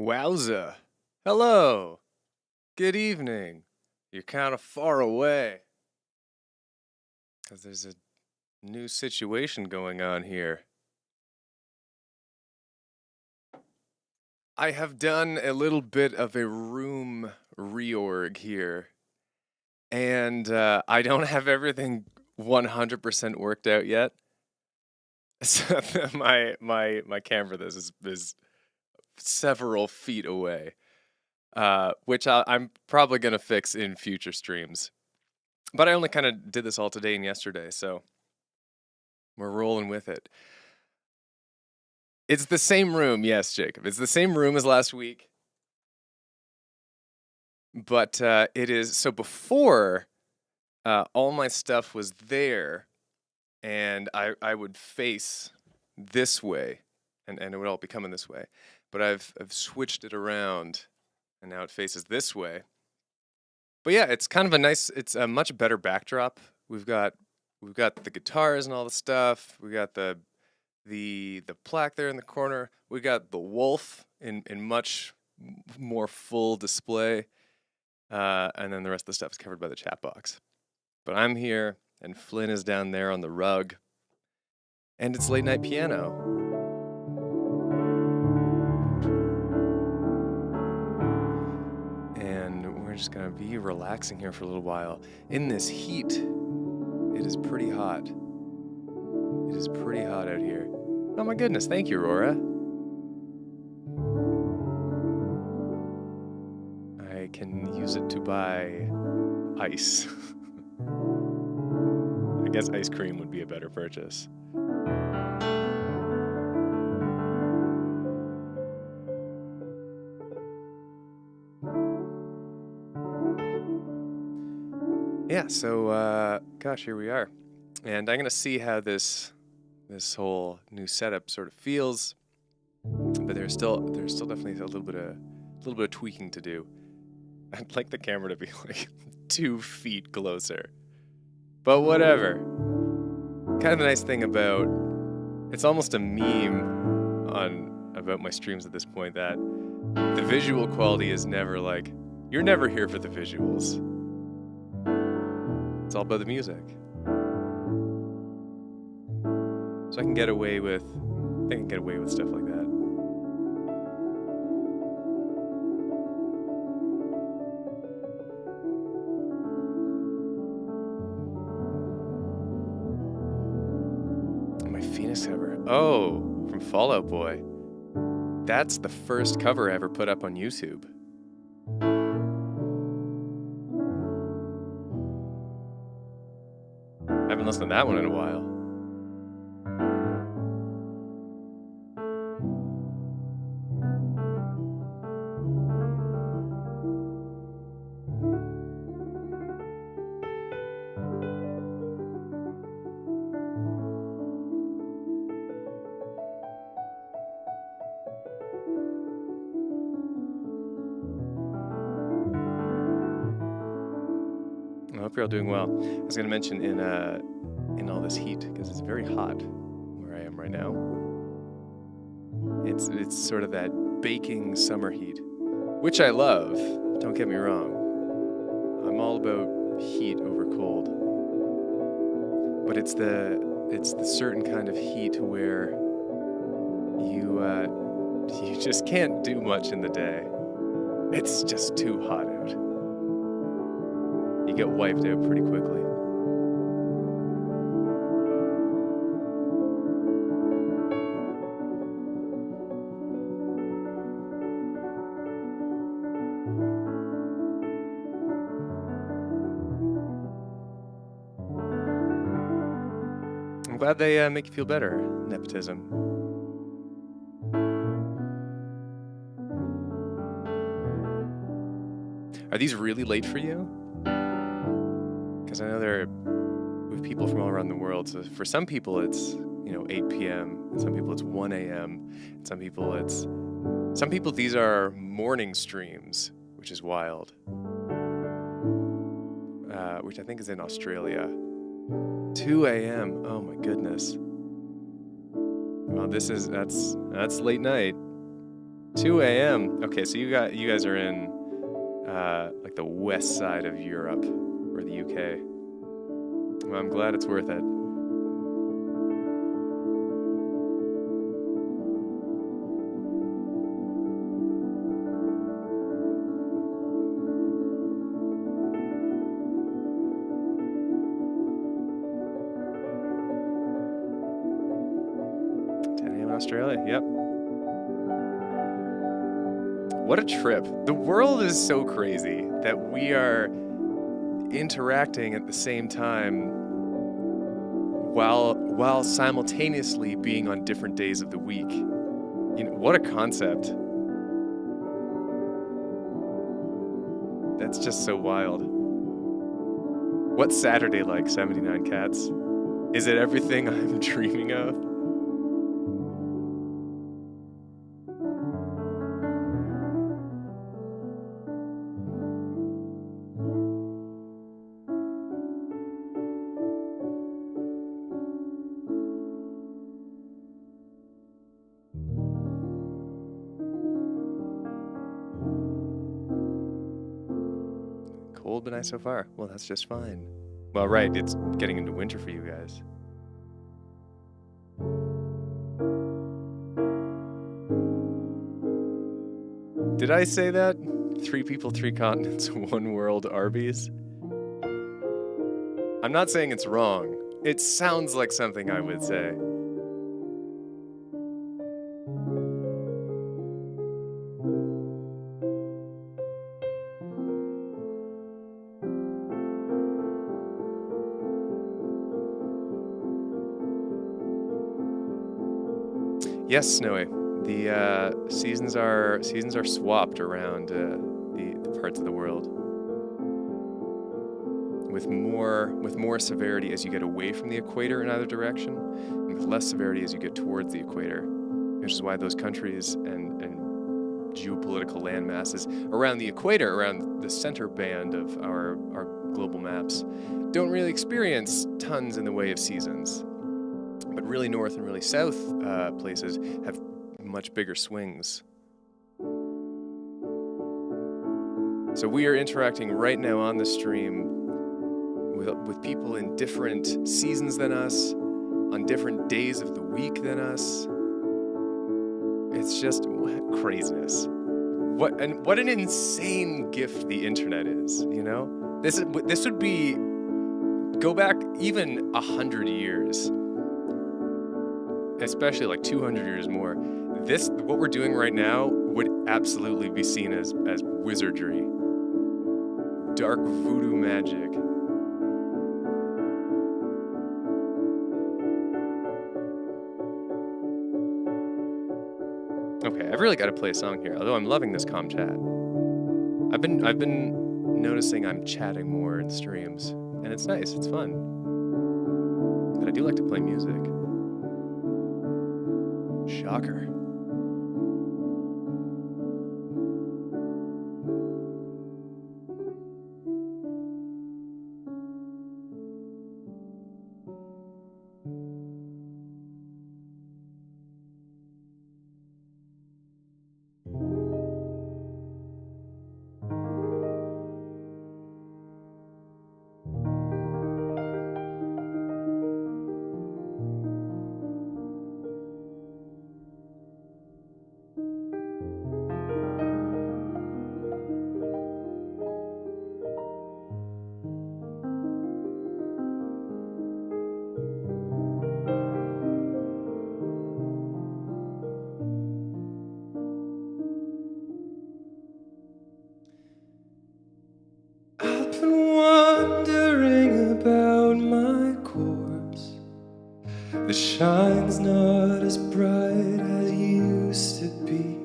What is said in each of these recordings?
Wowza. Hello. Good evening. You're kind of far away. Because there's a new situation going on here. I have done a little bit of a room reorg here. And I don't have everything 100% worked out yet. So my camera this is several feet away. Which I'm probably going to fix in future streams. But I only kind of did this all today and yesterday, so we're rolling with it. It's the same room, yes, Jacob. It's the same room as last week. But it is, so before, all my stuff was there, and I would face this way, and it would all be coming this way. But I've switched it around, and now it faces this way. But yeah, it's kind of it's a much better backdrop. We've got the guitars and all the stuff. We got the plaque there in the corner. We got the wolf in much more full display. And then the rest of the stuff is covered by the chat box. But I'm here, and Flynn is down there on the rug. And it's late night piano. We're just gonna be relaxing here for a little while. In this heat, it is pretty hot. It is pretty hot out here. Oh my goodness, thank you, Aurora. I can use it to buy ice. I guess ice cream would be a better purchase. Yeah, so gosh, here we are, and I'm gonna see how this whole new setup sort of feels. But there's still definitely a little bit of tweaking to do. I'd like the camera to be like 2 feet closer, but whatever. Kind of the nice thing about it's almost a meme about my streams at this point that the visual quality is never like you're never here for the visuals. It's all about the music. So I can get away with stuff like that. My Phoenix cover. Oh, from Fall Out Boy. That's the first cover I ever put up on YouTube. I haven't listened to that one in a while. I hope you're all doing well. I was going to mention in all this heat, because it's very hot where I am right now. It's sort of that baking summer heat, which I love. Don't get me wrong. I'm all about heat over cold. But it's the certain kind of heat where you just can't do much in the day. It's just too hot out. You get wiped out pretty quickly. I'm glad they make you feel better, nepotism. Are these really late for you? Because I know we have people from all around the world. So for some people it's 8 p.m. And some people it's 1 a.m. And some people these are morning streams, which is wild. Which I think is in Australia. 2 a.m. Oh my goodness. Well, that's late night. 2 a.m. Okay, so you guys are in like the west side of Europe or the UK. Well, I'm glad it's worth it. In Australia, yep. What a trip. The world is so crazy that we are interacting at the same time while simultaneously being on different days of the week. You know, what a concept. That's just so wild. What's Saturday like, 79 Cats? Is it everything I'm dreaming of? Cold but nice so far. Well, that's just fine. Well, right, it's getting into winter for you guys. Did I say that? 3 people, 3 continents, 1 world, Arby's? I'm not saying it's wrong. It sounds like something I would say. Yes, Snowy. The seasons are swapped around the parts of the world, with more severity as you get away from the equator in either direction, and with less severity as you get towards the equator. Which is why those countries and geopolitical land masses around the equator, around the center band of our global maps, don't really experience tons in the way of seasons. But really north and really south places have much bigger swings. So we are interacting right now on the stream with people in different seasons than us, on different days of the week than us. It's just craziness. What an insane gift the internet is, you know? This would be, go back even 100 years, especially like 200 years more. What we're doing right now would absolutely be seen as wizardry. Dark voodoo magic. Okay, I've really got to play a song here, although I'm loving this calm chat. I've been noticing I'm chatting more in streams, and it's nice, it's fun. But I do like to play music. Shocker. Wondering about my corpse. The shine's not as bright as it used to be.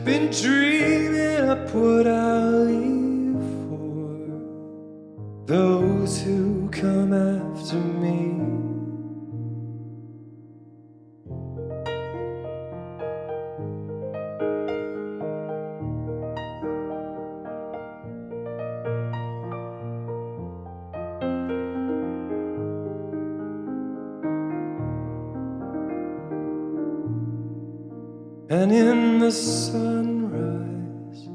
Been dreaming up what I'll leave for those who come after me. And in the sunrise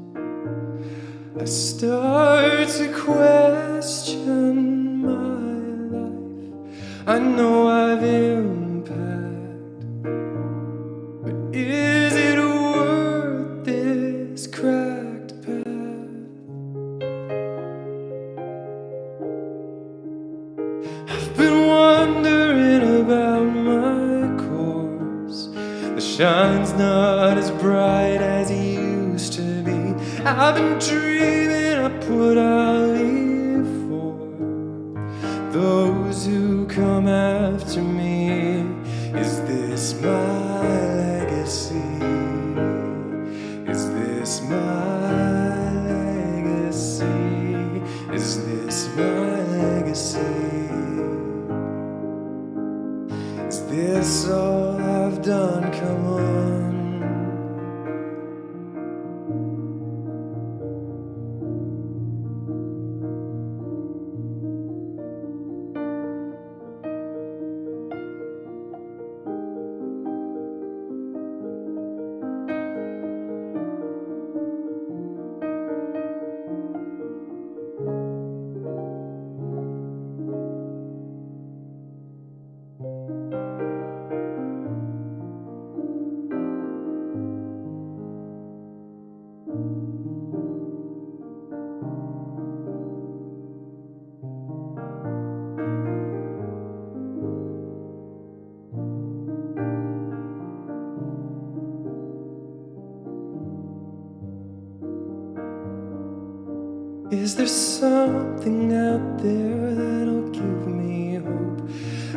I start to question my life. I know I've impact, but is it worth this cracked path? I've been wondering about my course. The shine's not as bright as it used to be. I've been dreaming I put out leave for those who come after me. Is this my legacy? Is this my legacy? Is this my legacy? Is this all I've done? Come on. Is there something out there that'll give me hope?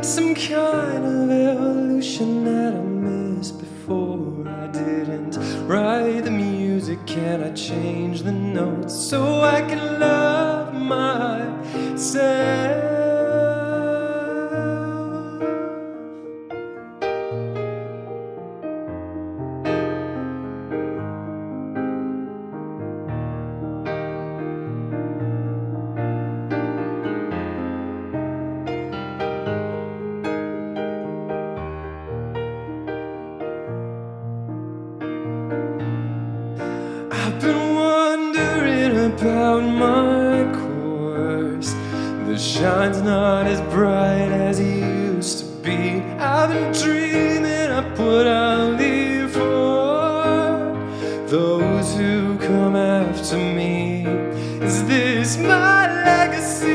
Some kind of evolution that I missed before. I didn't write the music, can I change the notes so I can love myself? I've been wondering about my course. The shine's not as bright as it used to be. I've been dreaming I put out leave for those who come after me. Is this my legacy?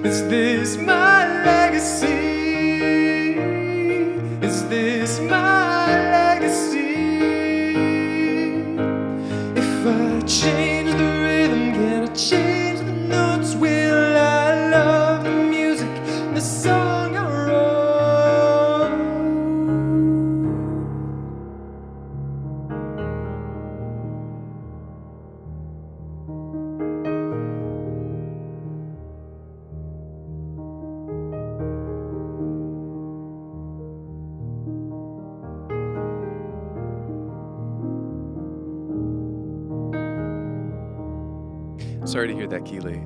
Is this my legacy? Is this my legacy? If I change the rhythm, can I change the notes? Will I love the music, the song I wrote? Sorry to hear that, Keeley.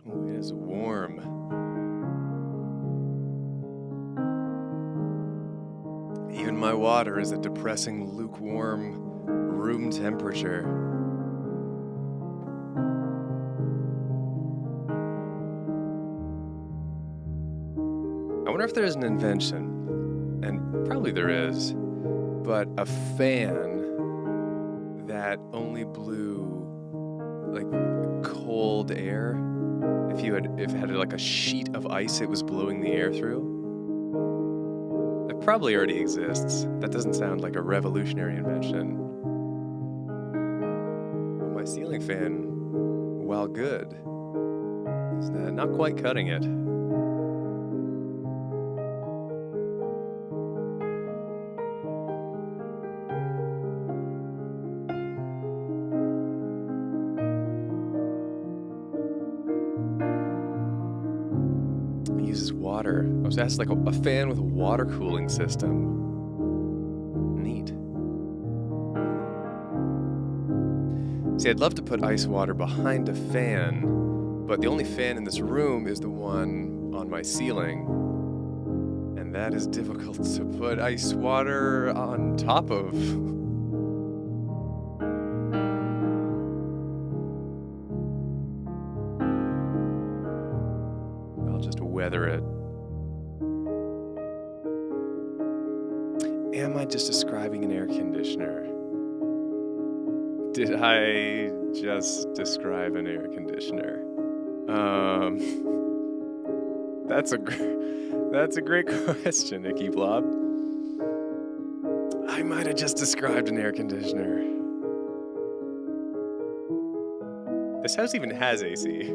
Ooh, it is warm. Even my water is a depressing, lukewarm room temperature. I wonder if there is an invention, and probably there is, but a fan that only blew like cold air. If it had like a sheet of ice it was blowing the air through. It probably already exists. That doesn't sound like a revolutionary invention. But my ceiling fan, while good, is not quite cutting it. It uses water. I was asked like a fan with a water cooling system. Neat. See, I'd love to put ice water behind a fan, but the only fan in this room is the one on my ceiling. And that is difficult to put ice water on top of. I'll just weather it. Am I just describing an air conditioner? Did I just describe an air conditioner? That's a great question, Nicky Blob. I might have just described an air conditioner. This house even has AC.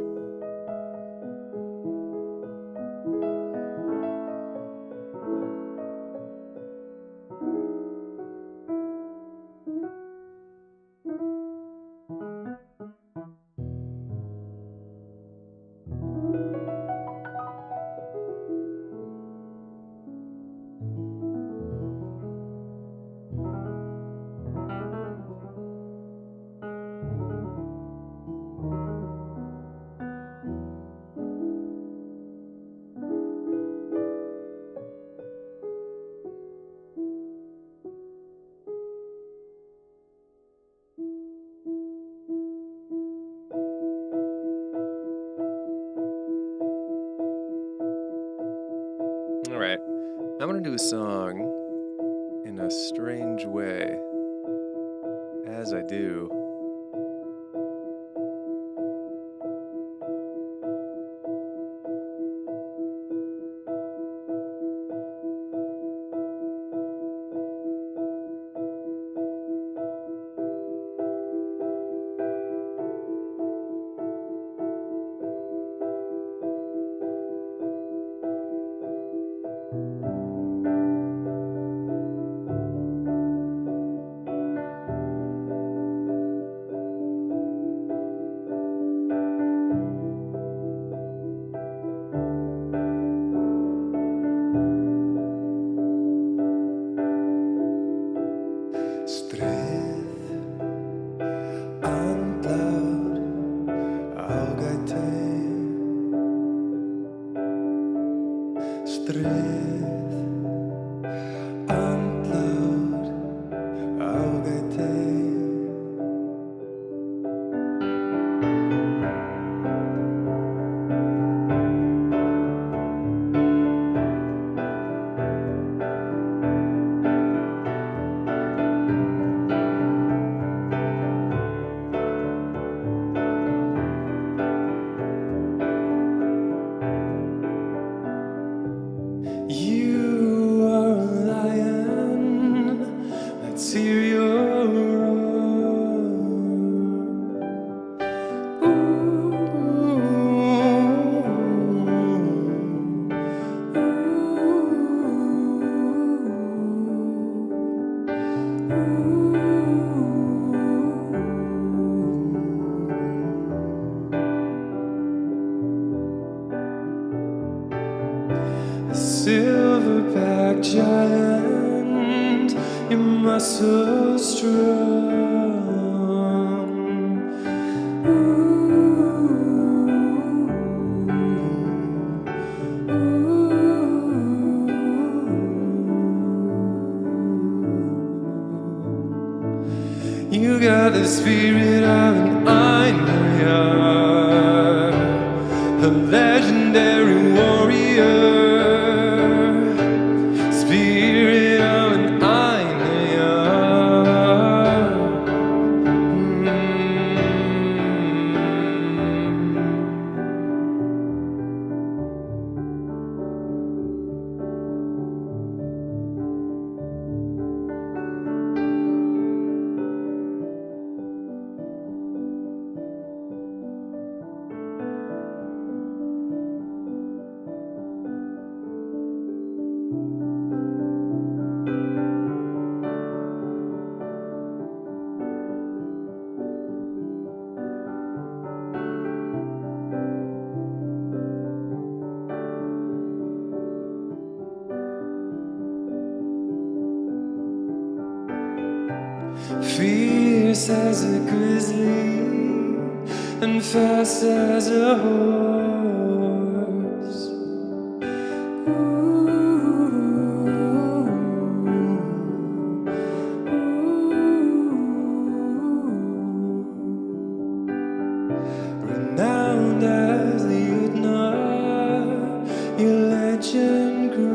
All right, I'm gonna do a song in a strange way, as I do. Silverback giant, you're my so strong. You got the spirit of an Einherjar, a legendary warrior. fierce as a grizzly and fast as a horse. Renowned as the Utna, your legend grows.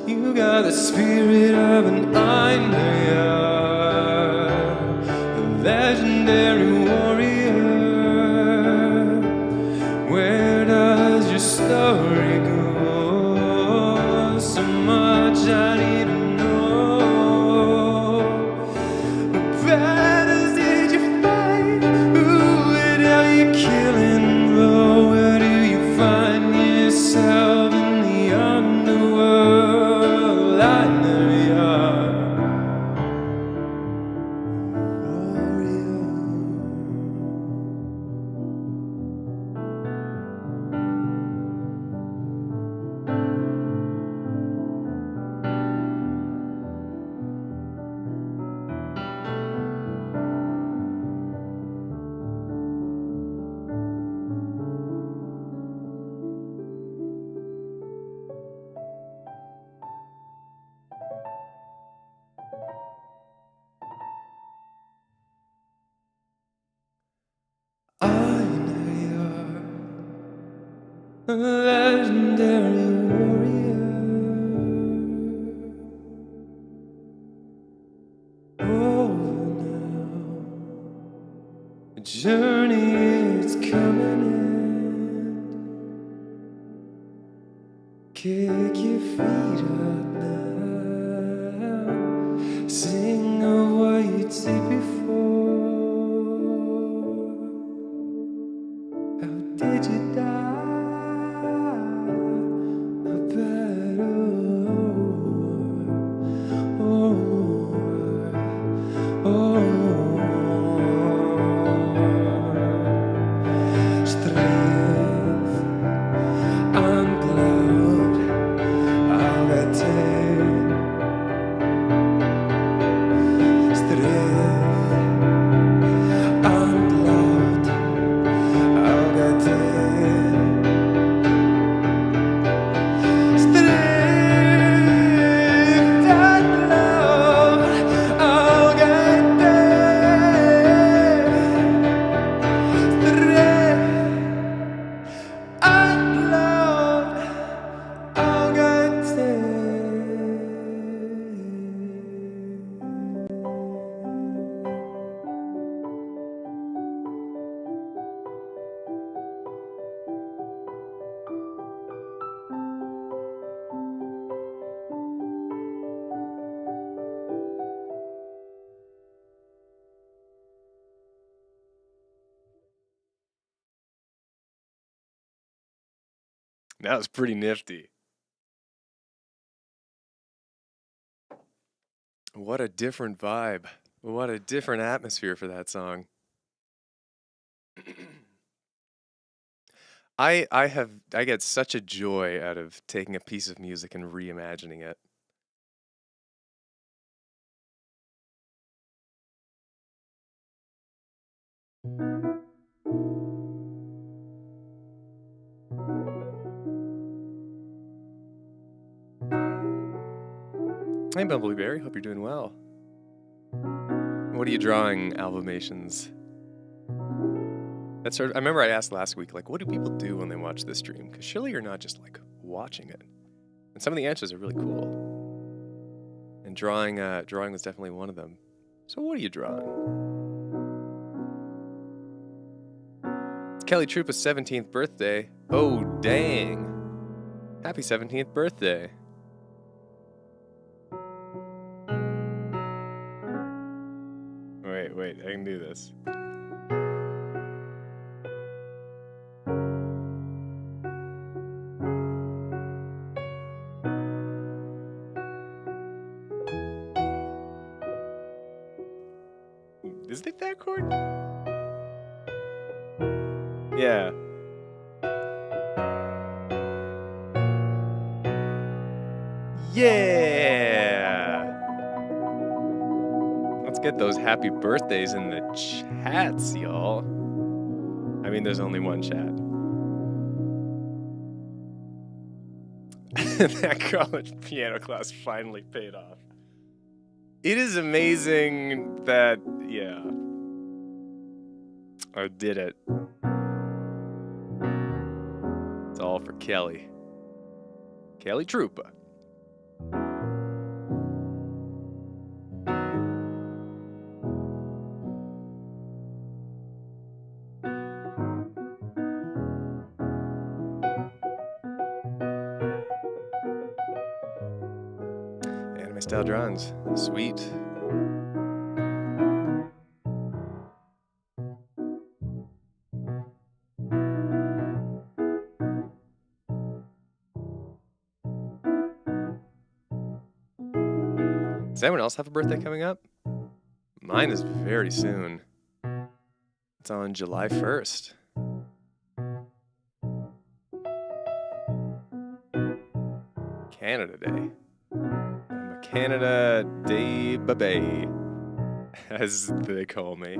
You got the spirit of an Einherjar, a legendary warrior. Where does your story go? So much I need to know. What battles did you fight? Who are you killing low? Where do you find yourself in the underworld? I know you're warrior. I know you're a legendary warrior. Over now, a journey it's coming in. Kick your feet up now. Sing of what you did before. How did you die? A battle. Streif an cloud, I'll get Streif an cloud, I'll get Streif an cloud, I'll get That was pretty nifty. What a different vibe. What a different atmosphere for that song. I get such a joy out of taking a piece of music and reimagining it. Hey, Bumbleberry, hope you're doing well. What are you drawing, Albumations? That's sort of, I remember I asked last week, like, what do people do when they watch this stream? Because surely you're not just like watching it. And some of the answers are really cool. And drawing was definitely one of them. So what are you drawing? It's Kelly Troupa's 17th birthday. Oh, dang. Happy 17th birthday. Wait, I can do this. This it that chord? Yeah. Yeah! Let's get those happy birthdays in the chats, y'all. I mean, there's only one chat. That college piano class finally paid off. It is amazing that, yeah, I did it. It's all for Kelly. Kelly Troopa. Anime style drawings. Sweet. Does anyone else have a birthday coming up? Mine is very soon. It's on July 1st. Canada Day. I'm a Canada Day Babe, as they call me,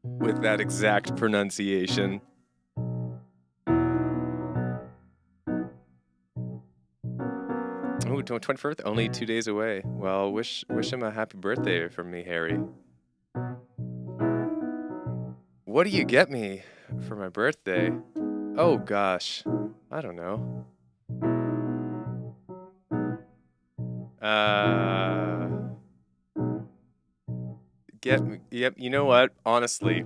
with that exact pronunciation. Oh, 21st, only 2 days away. Well, wish him a happy birthday from me, Harry. What do you get me for my birthday? Oh gosh, I don't know. Yep, you know what? Honestly,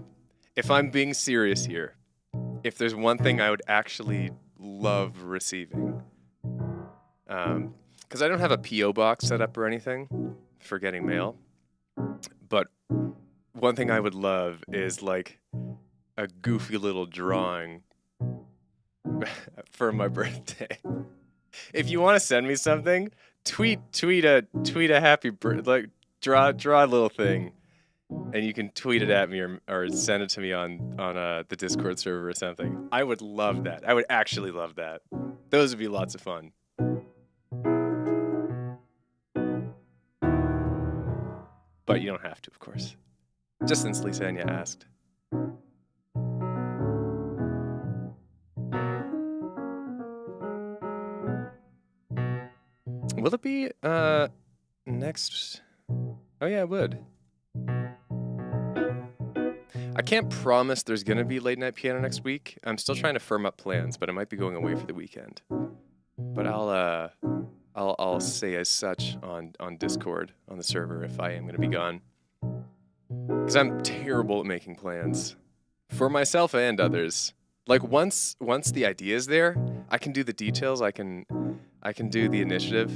if I'm being serious here, if there's one thing I would actually love receiving, because I don't have a P.O. box set up or anything for getting mail, but one thing I would love is like a goofy little drawing for my birthday. If you want to send me something, tweet a happy birthday, like draw a little thing, and you can tweet it at me or send it to me on the Discord server or something. I would love that. I would actually love that. Those would be lots of fun. But you don't have to, of course. Just since Lisa Anya asked. Will it be next? Oh yeah, it would. I can't promise there's gonna be late night piano next week. I'm still trying to firm up plans, but I might be going away for the weekend. But I'll say as such on Discord on the server if I am gonna be gone. Because I'm terrible at making plans for myself and others. Like once the idea is there, I can do the details. I can do the initiative.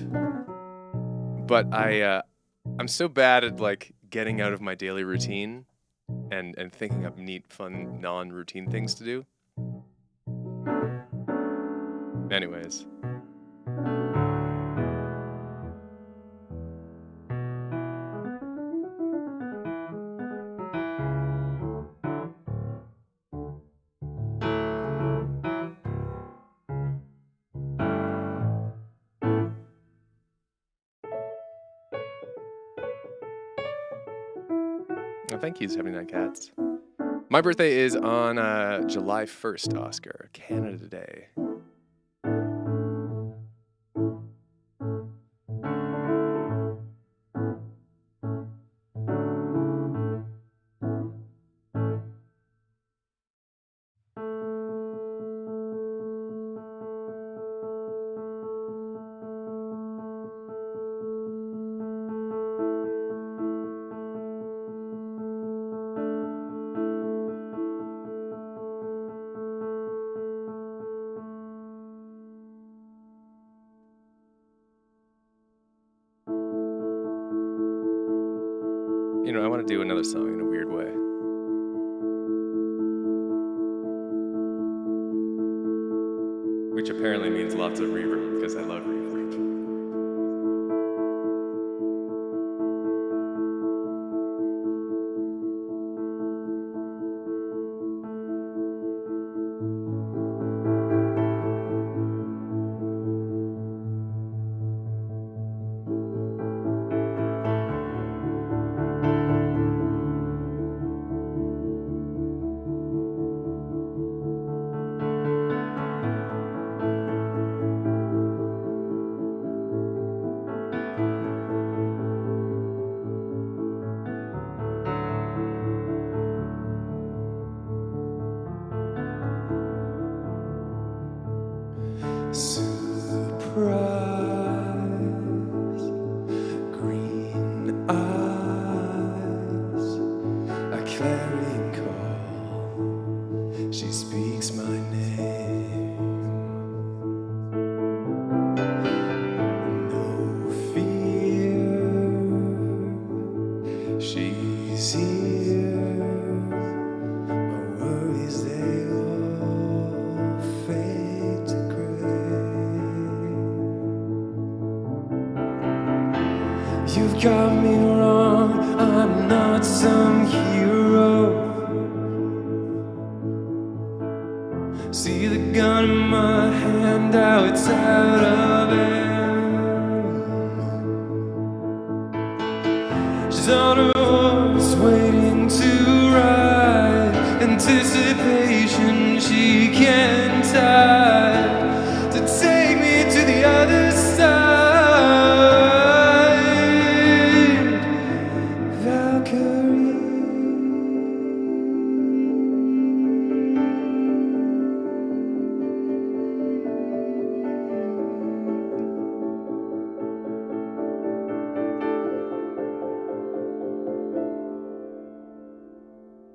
But I'm so bad at like getting out of my daily routine and thinking up neat, fun, non-routine things to do. Anyways. Oh, thank you, 79 Cats. My birthday is on July 1st, Oscar, Canada Day. You know, I want to do another song in a weird way. Which apparently means lots of reverb, because I love reverb. clarion call. She speaks my name. No fear, she's here. My worries, they all fade to gray. You've got me wrong, I'm not some hero. See the gun in my hand, how it's out of ammo. She's on her horse, waiting to ride. Anticipation she can't hide, to take me to the other side. Valkyrie.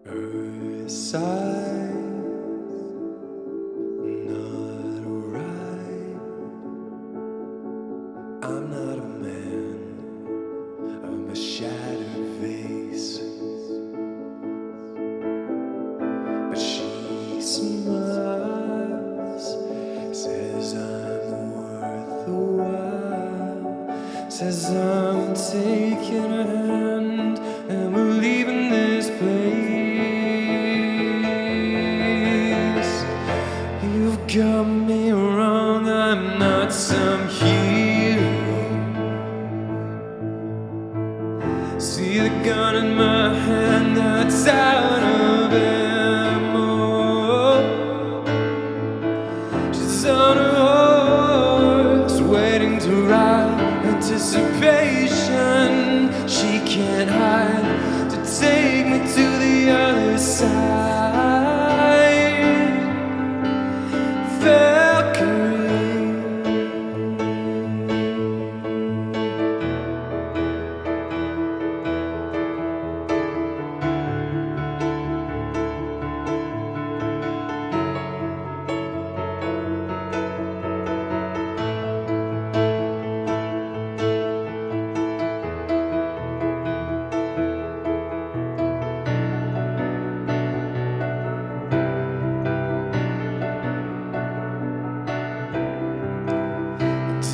Earth side, not right. I'm not a man, I'm a shattered vase. But she smiles, says I'm worth the while, says I'm taking her hand and we're leaving this place. You've got me wrong, I'm not some hero. See the gun in my hand that's out of ammo. She's on her horse, waiting to ride. Anticipation she can't hide, to take me to the other side. Valkyrie.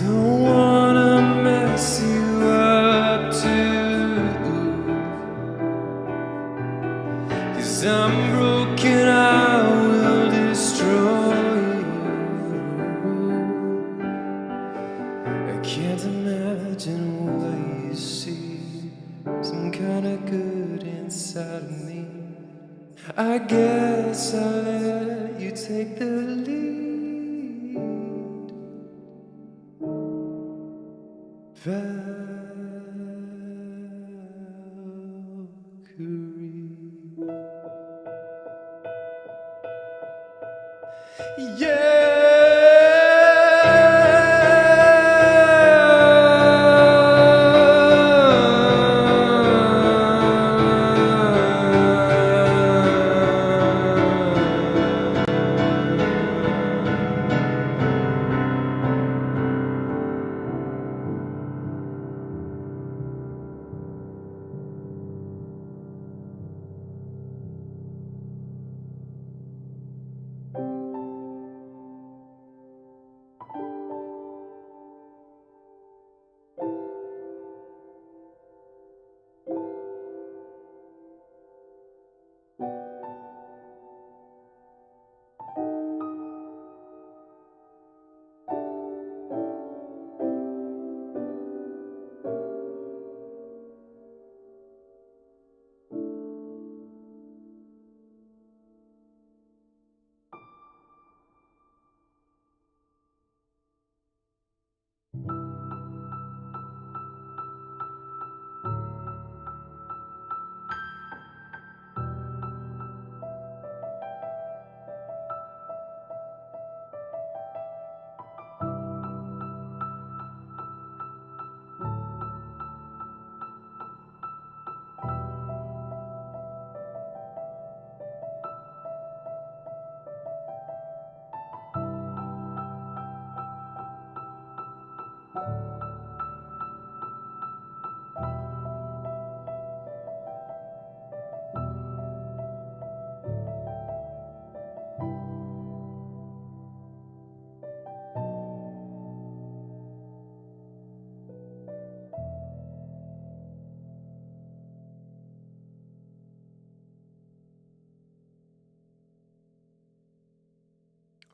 Don't wanna mess you up too, 'cause I'm broken, I will destroy you. I can't imagine what you see, some kind of good inside of me. I guess I'll let you take the lead. Valkyrie.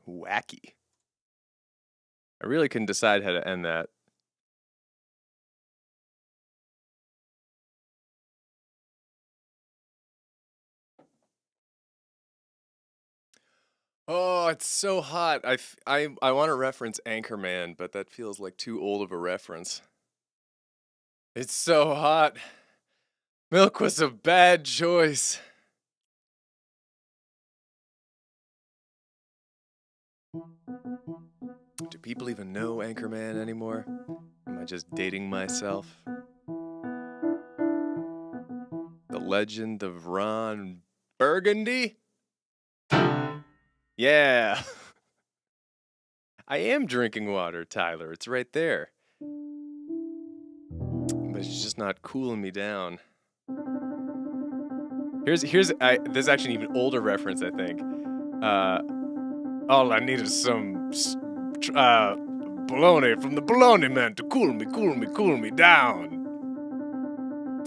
Wacky. I really couldn't decide how to end that. Oh, it's so hot. I want to reference Anchorman, but that feels like too old of a reference. It's so hot. Milk was a bad choice. Do people even know Anchorman anymore? Am I just dating myself? The Legend of Ron Burgundy? Yeah. I am drinking water, Tyler. It's right there. But it's just not cooling me down. This is actually an even older reference, I think. All I need is some bologna from the Bologna Man to cool me down.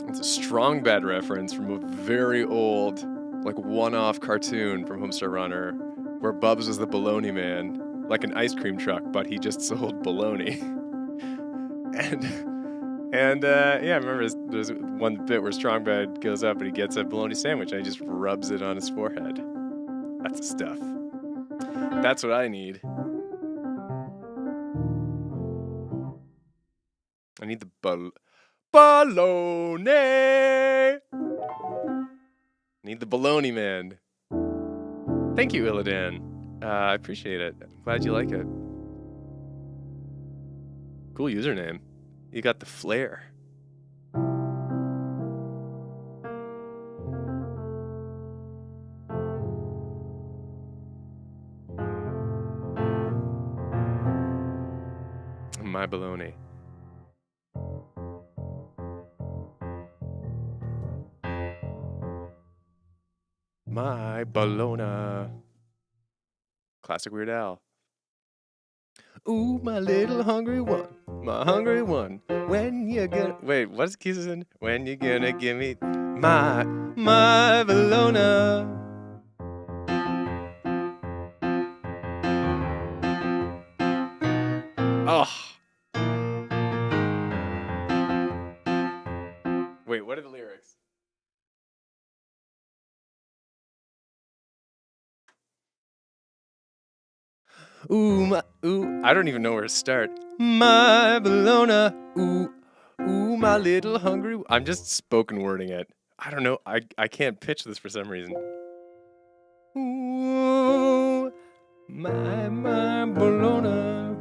It's a Strong Bad reference from a very old, like one-off cartoon from Homestar Runner, where Bubs was the Bologna Man, like an ice cream truck, but he just sold bologna. And I remember there's one bit where Strong Bad goes up and he gets a bologna sandwich and he just rubs it on his forehead. That's the stuff. That's what I need. I need the bologna. Need the Bologna Man. Thank you, Illidan. I appreciate it. I'm glad you like it. Cool username. You got the flair. My baloney. My Bologna. Classic Weird Al. Ooh, my little hungry one, my hungry one. When you gonna wait? What's Keys in? When you gonna give me my Bologna? Oh. Wait, what are the lyrics? Ooh, I don't even know where to start. My Bologna, ooh, my little hungry. I'm just spoken wording it. I don't know. I can't pitch this for some reason. Ooh, my Bologna.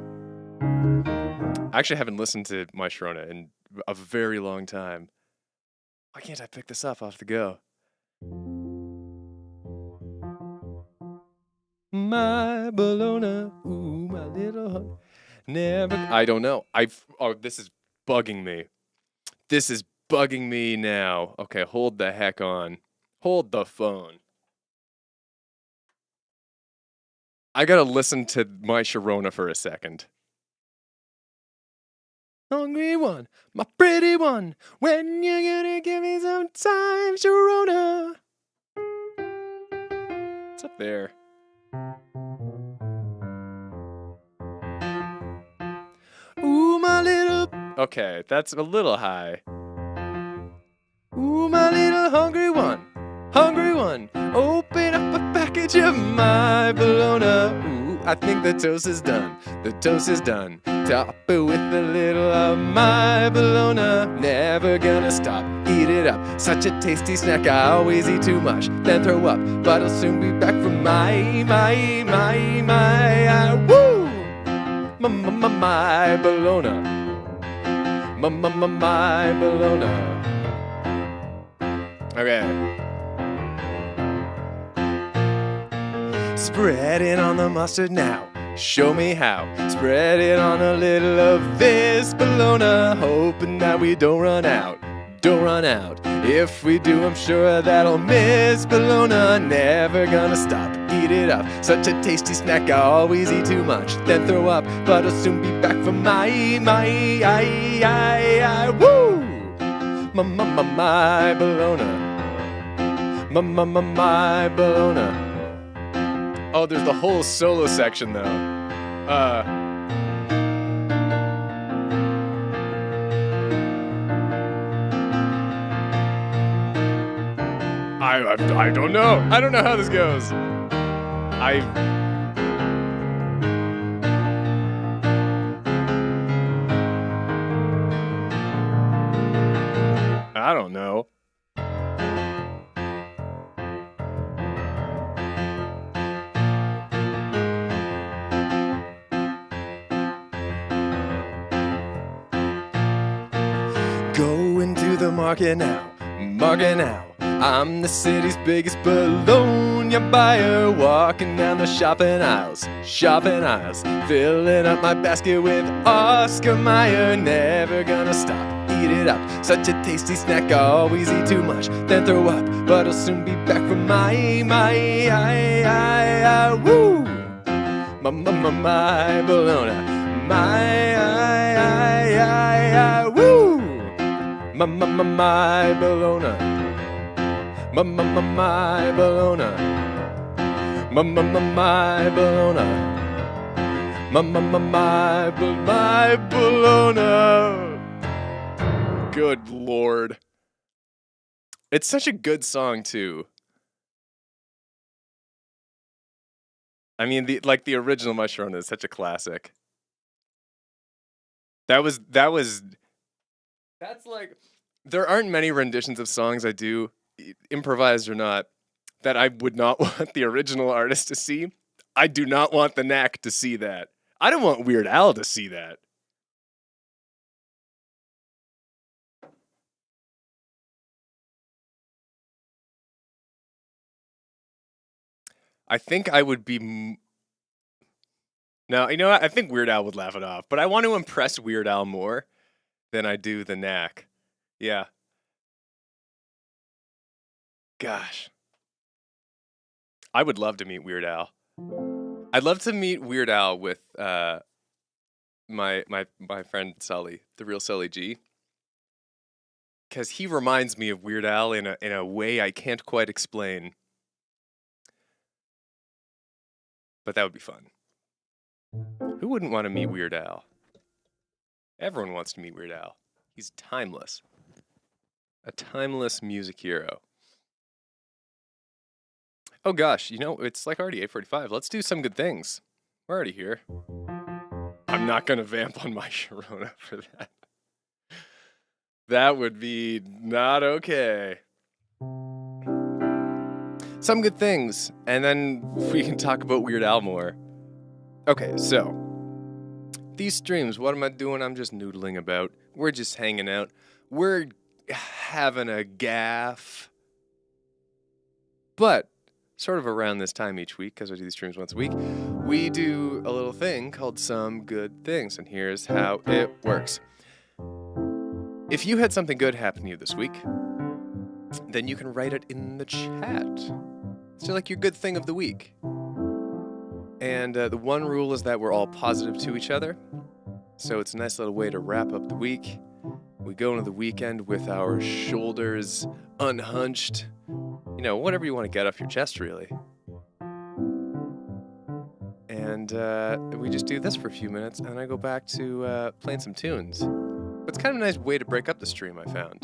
I actually haven't listened to My Sharona in a very long time. Why can't I pick this up off the go? My Bologna, ooh, my little never. I don't know. This is bugging me. This is bugging me now. Okay, hold the heck on. Hold the phone. I gotta listen to My Sharona for a second. Hungry one, my pretty one. When you gonna give me some time, Sharona? It's up there. Ooh, my little. Okay, that's a little high. Ooh, my little hungry one. Hungry one. Open up a package of My Bologna. Ooh, I think the toast is done. The toast is done. Top it with a little of My Bologna. Never gonna stop. Eat it up. Such a tasty snack. I always eat too much, then throw up. But I'll soon be back for my. Woo! My Bologna. My Bologna. Okay. Spread it on the mustard now. Show me how. Spread it on a little of this Bologna. Hoping that we don't run out. Don't run out. If we do, I'm sure that I'll miss Bologna. Never gonna stop. Eat it up. Such a tasty snack. I always eat too much, then throw up. But I'll soon be back for my woo! My Bologna. My Bologna. Oh, there's the whole solo section though. I don't know. I don't know how this goes. I don't know. Going to the market now, market now. I'm the city's biggest bologna buyer, walking down the shopping aisles, filling up my basket with Oscar Mayer. Never gonna stop, eat it up, such a tasty snack. I always eat too much, then throw up, but I'll soon be back for my woo, my bologna, woo, my bologna. My bologna. My bologna. My bologna. Good Lord. It's such a good song too. I mean, the original My Sharona is such a classic. That's like, there aren't many renditions of songs I do, improvised or not, that I would not want the original artist to see. I do not want the Knack to see that. I don't want Weird Al to see that. I think I would be... No, you know what? I think Weird Al would laugh it off, but I want to impress Weird Al more than I do the Knack. Yeah. Gosh. I would love to meet Weird Al. I'd love to meet Weird Al with my friend Sully, the real Sully G. Because he reminds me of Weird Al in a way I can't quite explain. But that would be fun. Who wouldn't want to meet Weird Al? Everyone wants to meet Weird Al. He's timeless. A timeless music hero. Oh gosh, you know, it's like already 8:45. Let's do some good things. We're already here. I'm not going to vamp on My Sharona for that. That would be not okay. Some good things, and then we can talk about Weird Al more. Okay, so these streams, what am I doing? I'm just noodling about. We're just hanging out. We're having a gaff. But sort of around this time each week, because I do these streams once a week, we do a little thing called Some Good Things, and here's how it works. If you had something good happen to you this week, then you can write it in the chat. So like your good thing of the week. And the one rule is that we're all positive to each other. So it's a nice little way to wrap up the week. We go into the weekend with our shoulders unhunched. You know, whatever you want to get off your chest, really. And we just do this for a few minutes, and I go back to playing some tunes. But it's kind of a nice way to break up the stream, I found.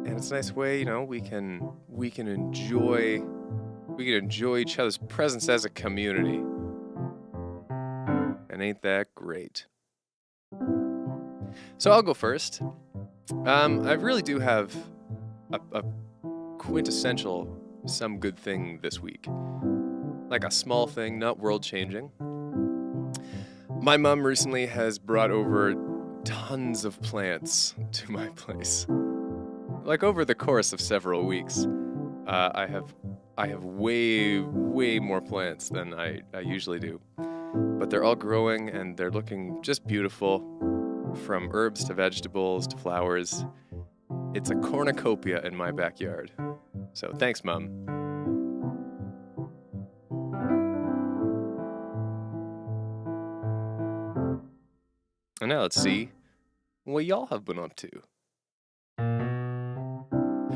And it's a nice way, you know, we can enjoy each other's presence as a community. And ain't that great? So I'll go first. I really do have a quintessential some good thing this week. Like a small thing, not world-changing. My mom recently has brought over tons of plants to my place. Like over the course of several weeks. I have way more plants than I usually do. But they're all growing and they're looking just beautiful. From herbs to vegetables to flowers. It's a cornucopia in my backyard. So thanks, Mom. And now let's see what y'all have been up to.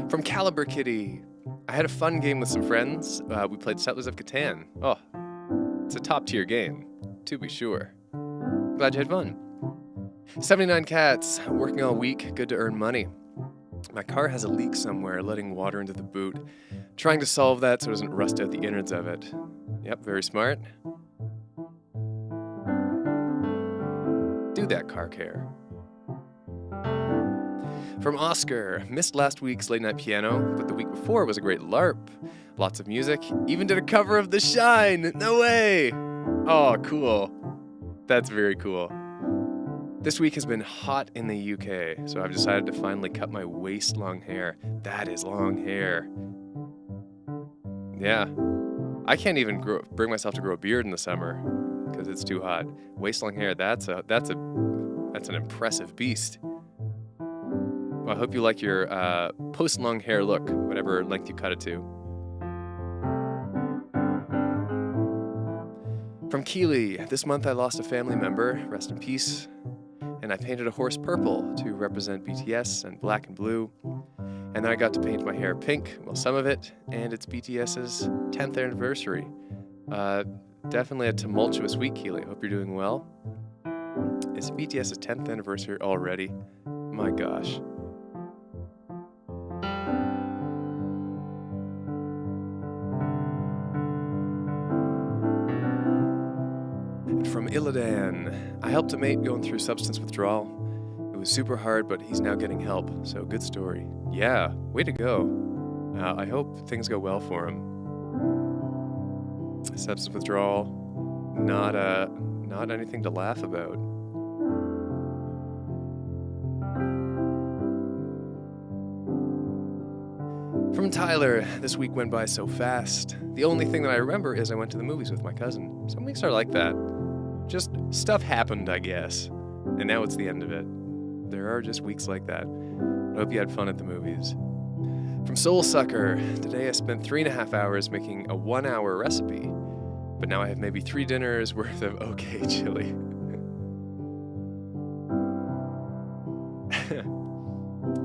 From Caliber Kitty. I had a fun game with some friends. We played Settlers of Catan. Oh, it's a top-tier game, to be sure. Glad you had fun. 79 Cats, working all week, good to earn money. My car has a leak somewhere, letting water into the boot. Trying to solve that so it doesn't rust out the innards of it. Yep, very smart. Do that, car care. From Oscar, missed last week's late night piano, but the week before was a great LARP. Lots of music, even did a cover of The Shine. No way! Oh, cool. That's very cool. This week has been hot in the UK, so I've decided to finally cut my waist-long hair. That is long hair. Yeah. I can't even bring myself to grow a beard in the summer because it's too hot. Waist-long hair, that's an impressive beast. Well, I hope you like your post-long hair look, whatever length you cut it to. From Keeley, this month I lost a family member, rest in peace, and I painted a horse purple to represent BTS and black and blue, and then I got to paint my hair pink, well, some of it, and it's BTS's 10th anniversary. Definitely a tumultuous week, Keeley. Hope you're doing well. It's BTS's 10th anniversary already. My gosh. From Illidan, I helped a mate going through substance withdrawal. It was super hard, but he's now getting help, so good story. Yeah, way to go. I hope things go well for him. Substance withdrawal, not anything to laugh about. From Tyler, this week went by so fast. The only thing that I remember is I went to the movies with my cousin. Some weeks are like that. Just stuff happened, I guess. And now it's the end of it. There are just weeks like that. I hope you had fun at the movies. From Soul Sucker, today I spent 3.5 hours making a 1-hour recipe. But now I have maybe 3 dinners worth of OK chili.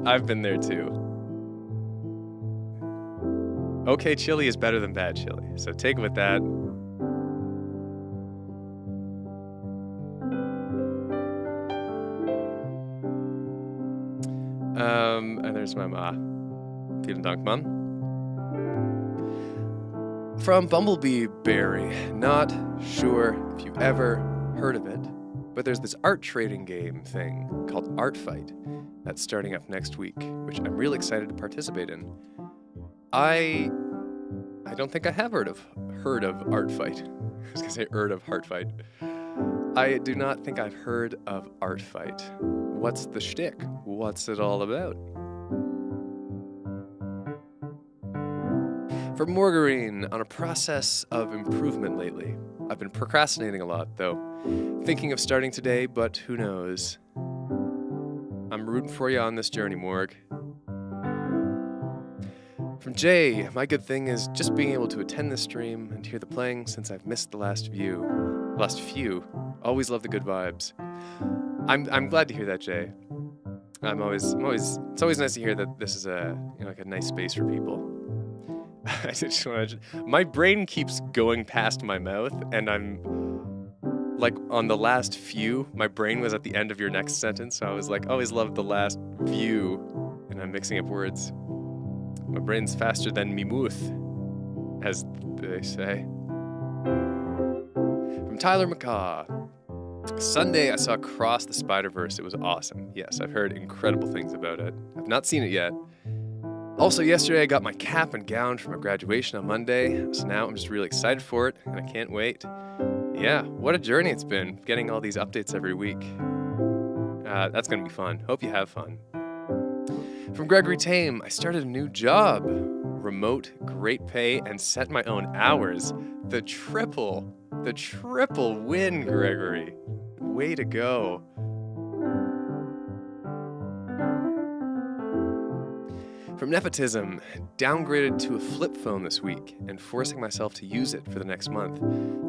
I've been there too. OK chili is better than bad chili, so take it with that. And there's my ma. Vielen Dank, Mom. From Bumblebee Berry, not sure if you've ever heard of it, but there's this art trading game thing called Art Fight that's starting up next week, which I'm really excited to participate in. I don't think I have heard of Art Fight. I was gonna say heard of Heart Fight. I do not think I've heard of Art Fight. What's the shtick? What's it all about? For Morgarine, on a process of improvement lately. I've been procrastinating a lot, though. Thinking of starting today, but who knows? I'm rooting for you on this journey, Morg. From Jay, my good thing is just being able to attend this stream and hear the playing since I've missed the last few. Always love the good vibes. I'm glad to hear that, Jay. It's always nice to hear that this is like a nice space for people. My brain keeps going past my mouth, and I'm like on the last few. My brain was at the end of your next sentence, so I was like, always loved the last few, and I'm mixing up words. My brain's faster than me mouth, as they say. From Tyler McCaw. Sunday, I saw Cross the Spider-Verse. It was awesome. Yes, I've heard incredible things about it. I've not seen it yet. Also, yesterday, I got my cap and gown for my graduation on Monday, so now I'm just really excited for it, and I can't wait. Yeah, what a journey it's been, getting all these updates every week. That's going to be fun. Hope you have fun. From Gregory Tame, I started a new job. Remote, great pay, and set my own hours. The triple win, Gregory. Way to go. From Nepotism, downgraded to a flip phone this week and forcing myself to use it for the next month.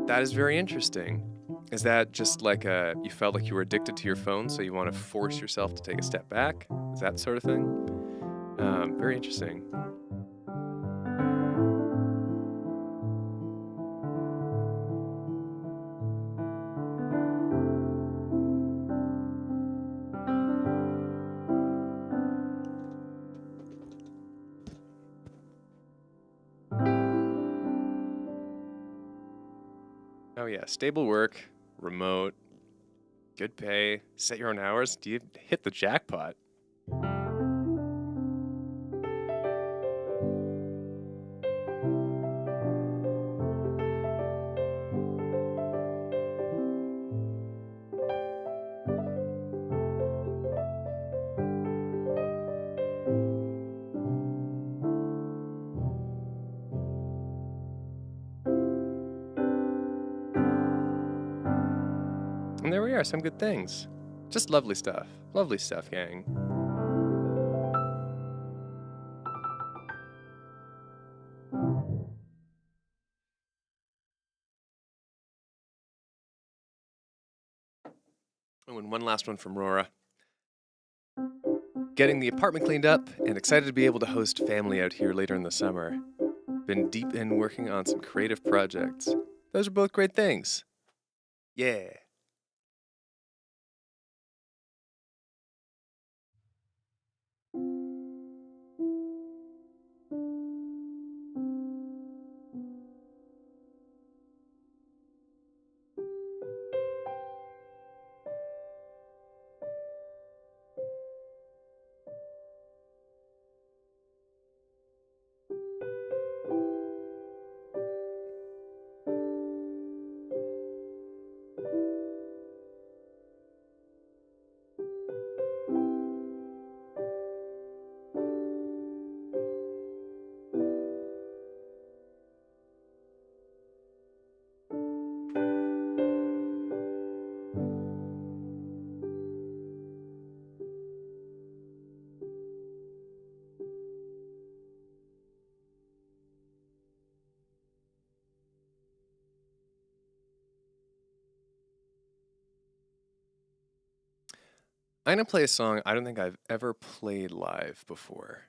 That is very interesting. Is that just like you felt like you were addicted to your phone, so you want to force yourself to take a step back? Is that sort of thing? Very interesting. Oh yeah, stable work, remote, good pay, set your own hours. Do you hit the jackpot? And there we are, some good things. Just lovely stuff. Lovely stuff, gang. Oh, and one last one from Rora. Getting the apartment cleaned up and excited to be able to host family out here later in the summer. Been deep in working on some creative projects. Those are both great things. Yeah. I'm gonna play a song I don't think I've ever played live before.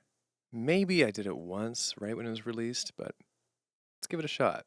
Maybe I did it once, right when it was released, but let's give it a shot.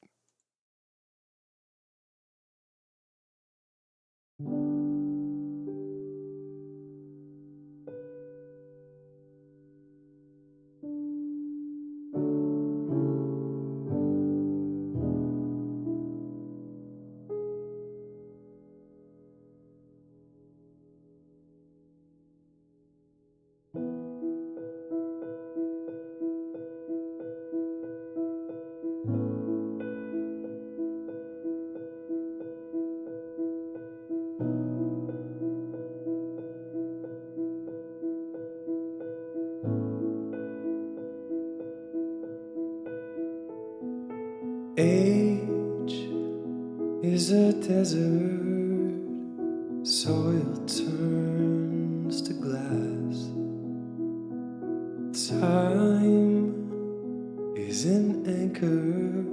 Age is a desert, soil turns to glass. Time is an anchor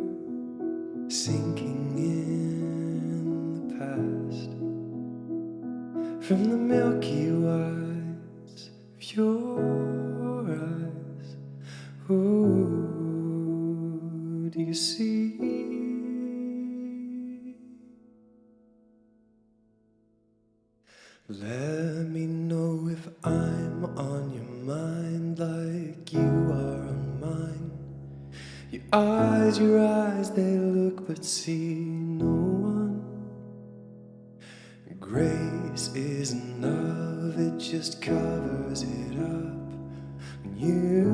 sinking in the past. From the milky whites of your eyes, who do you see? Let me know if I'm on your mind like you are on mine. Your eyes, they look but see no one. Grace is enough, it just covers it up. When you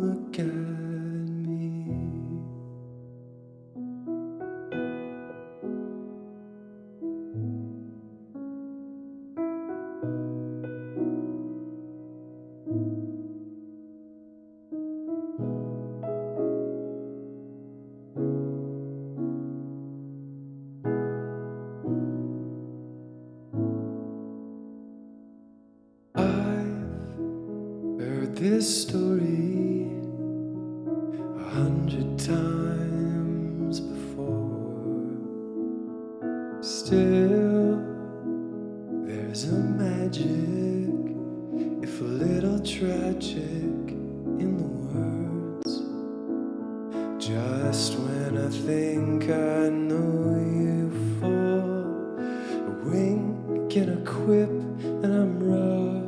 look at me. Heard this story 100 times before. Still, there's a magic, if a little tragic, in the words. Just when I think I know you fall, a wink and a quip, and I'm rocked.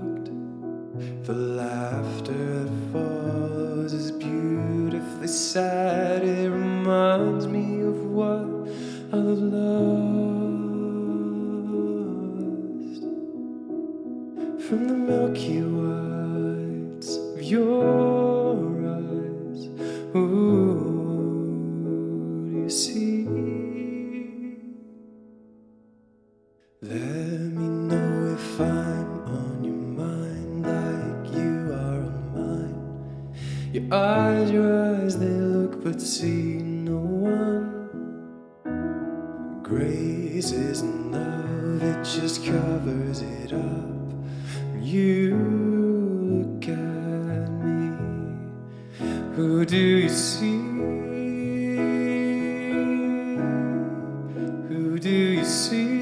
The laughter that follows is beautifully sad. It reminds me of what I love. Ooh, do you see? Let me know if I'm on your mind like you are on mine. Your eyes, they look but see no one. Grace isn't love, it just covers it up. You look at me. Who do you see? Who do you see?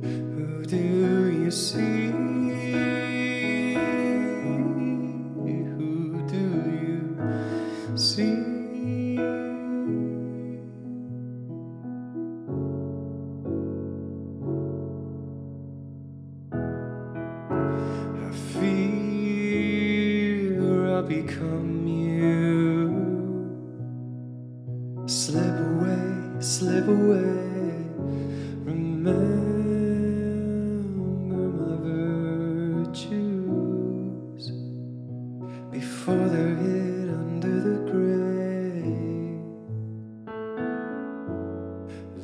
Who do you see? Who do you see? I feel I'll become you. Slip away. Remember my virtues before they're hid under the grave.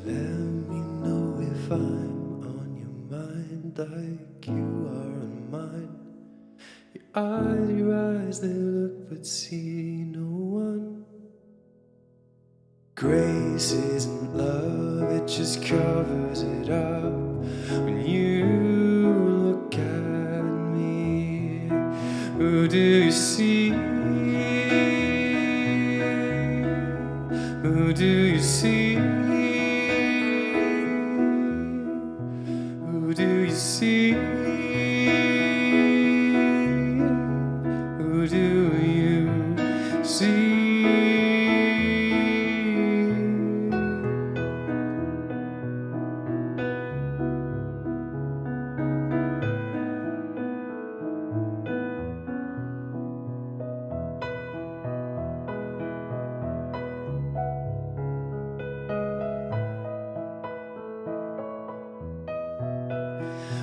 Let me know if I'm on your mind like you are on mine. Your eyes, they look but see no one. Grace isn't love, it just covers it up. When you look at me, who do you see? Who do you see? Who do you see? Who do you see?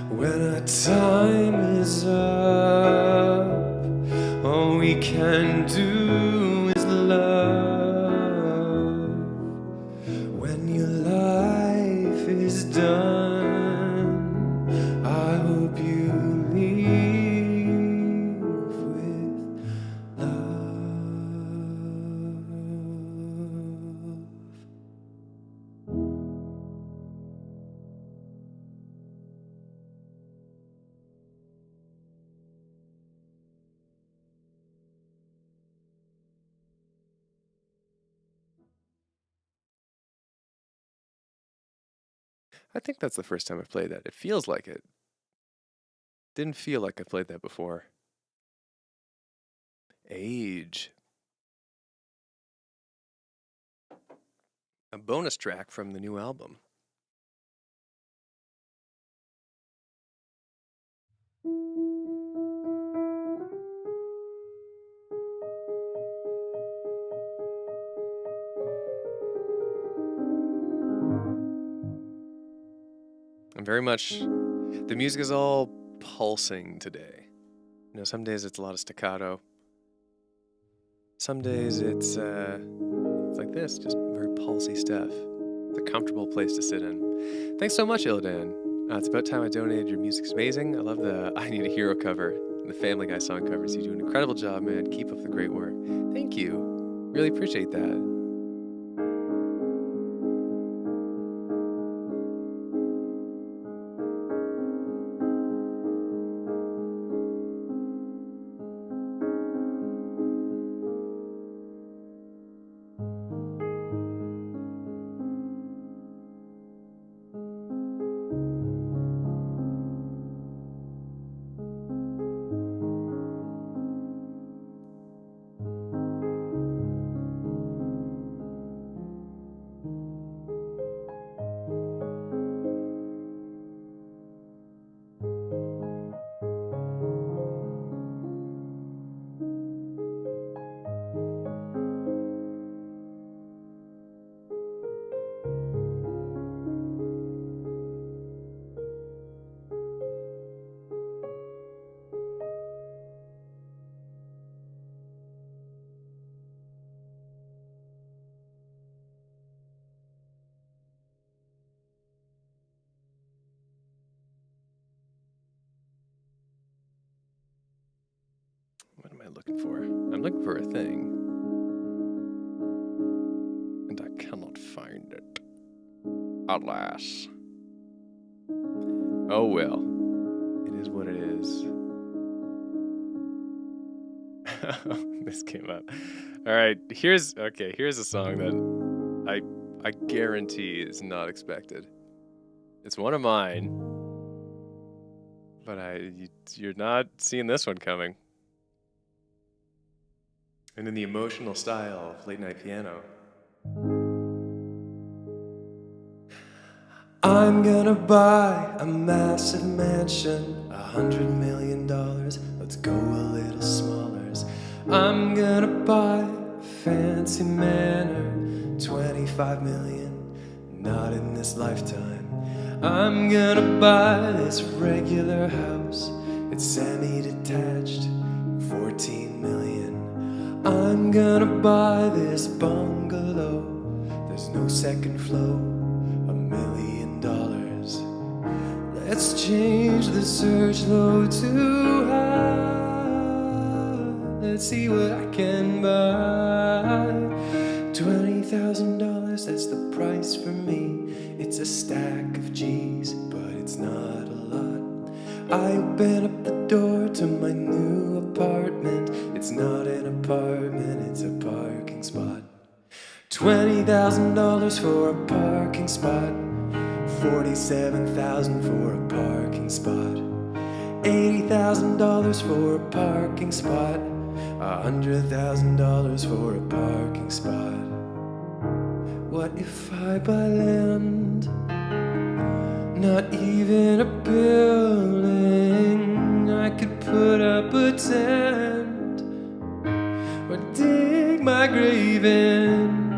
When our time is up, all we can do is love. When your life is done, I hope you leave with love. I think that's the first time I've played that. It feels like it. Didn't feel like I played that before. Age. A bonus track from the new album. I'm very much, the music is all pulsing today. You know, some days it's a lot of staccato. Some days it's like this, just very pulsy stuff. It's a comfortable place to sit in. Thanks so much, Illidan. It's about time I donated. Your music's amazing. I love the I Need a Hero cover and the Family Guy song covers. You do an incredible job, man. Keep up the great work. Thank you. Really appreciate that. looking for a thing, and I cannot find it. Alas. Oh well. It is what it is. This came up. All right, here's a song that I guarantee is not expected. It's one of mine, but you're not seeing this one coming. And in the emotional style of Late Night Piano. I'm gonna buy a massive mansion, $100 million. Let's go a little smaller. I'm gonna buy a fancy manor, 25 million, not in this lifetime. I'm gonna buy this regular house, it's semi-detached, 14 million. I'm gonna buy this bungalow, there's no second floor, $1 million. Let's change the search low to high. Let's see what I can buy. $20,000, that's the price for me. It's a stack of G's, but it's not a lot. I open up the door to my new apartment. It's not an apartment, it's a parking spot. $20,000 for a parking spot. $47,000 for a parking spot. $80,000 for a parking spot. $100,000 for a parking spot. What if I buy land? Not even a building. I could put up a tent or dig my grave in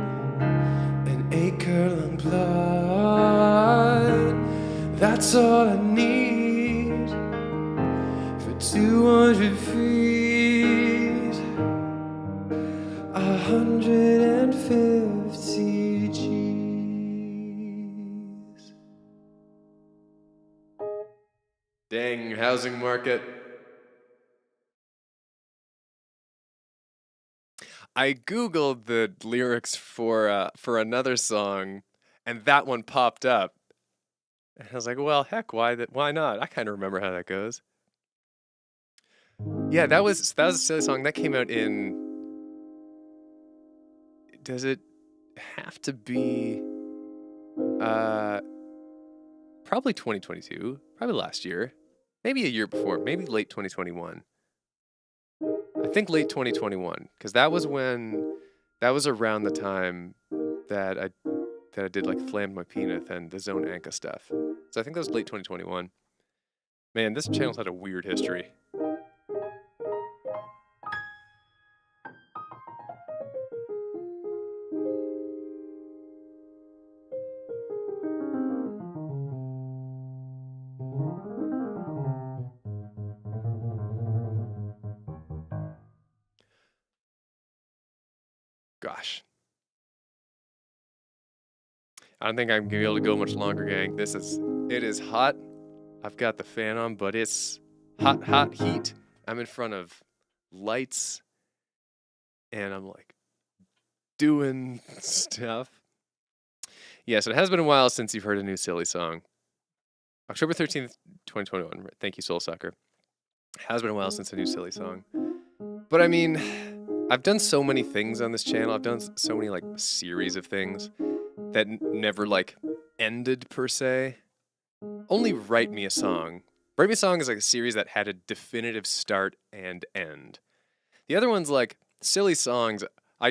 an acre-long plot. That's all I need for 200 feet, 150 G's. Dang, housing market. I googled the lyrics for another song, and that one popped up. And I was like, well, heck, why not? I kind of remember how that goes. Yeah, that was a silly song that came out in. Does it have to be? Probably 2022. Probably last year. Maybe a year before. Maybe late 2021. I think late 2021, because that was around the time that I did like Flammed My Peanut and the Zone Anka stuff. So I think that was late 2021. Man, this channel's had a weird history. Gosh. I don't think I'm gonna be able to go much longer, gang. It is hot. I've got the fan on, but it's hot heat. I'm in front of lights, and I'm like doing stuff. Yeah, so it has been a while since you've heard a new silly song. October 13th, 2021. Thank you, Soul Sucker. It has been a while since a new silly song. But I mean, I've done so many things on this channel. I've done so many like series of things that never like ended per se. Only Write Me a Song. Write Me a Song is like a series that had a definitive start and end. The other ones like silly songs.